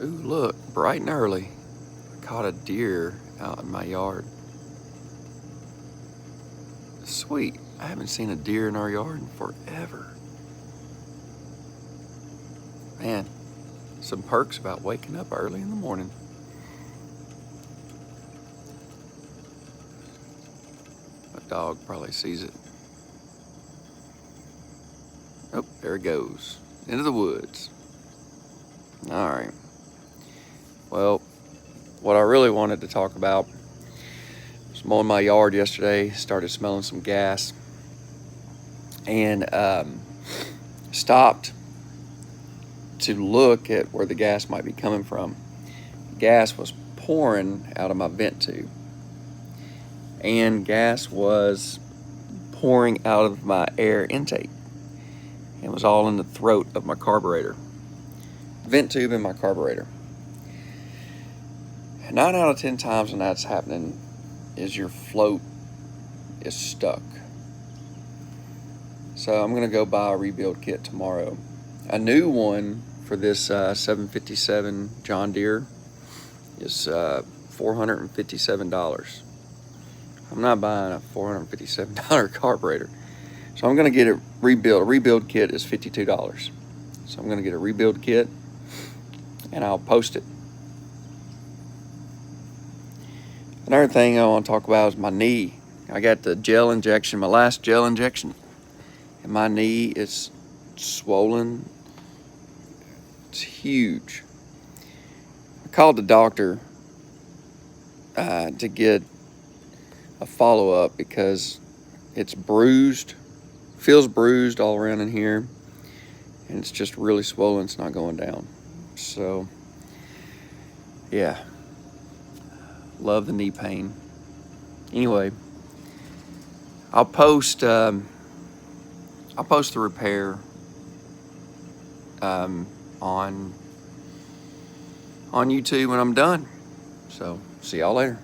Ooh, look, bright and early, I caught a deer out in my yard. Sweet, I haven't seen a deer in our yard in forever. Man, some perks about waking up early in the morning. My dog probably sees it. Oh, there it goes, into the woods. All right. Well, what I really wanted to talk about was mowing my yard yesterday, started smelling some gas, and stopped to look at where the gas might be coming from. Gas was pouring out of my vent tube, and gas was pouring out of my air intake. It was all in the throat of my carburetor. Vent tube and my carburetor. 9 out of 10 times when that's happening is your float is stuck. So I'm gonna go buy a rebuild kit tomorrow. A new one for this 757 John Deere is $457. I'm not buying a $457 carburetor. So I'm gonna get it rebuilt. A rebuild kit is $52. So I'm gonna get a rebuild kit and I'll post it. Another thing I want to talk about is my knee. I got the gel injection, my last gel injection, and my knee is swollen. It's huge. I called the doctor to get a follow-up because it's bruised, feels bruised all around in here, and it's just really swollen. It's not going down. So, yeah. Love the knee pain. Anyway, I'll post the repair on YouTube when I'm done. So see y'all later.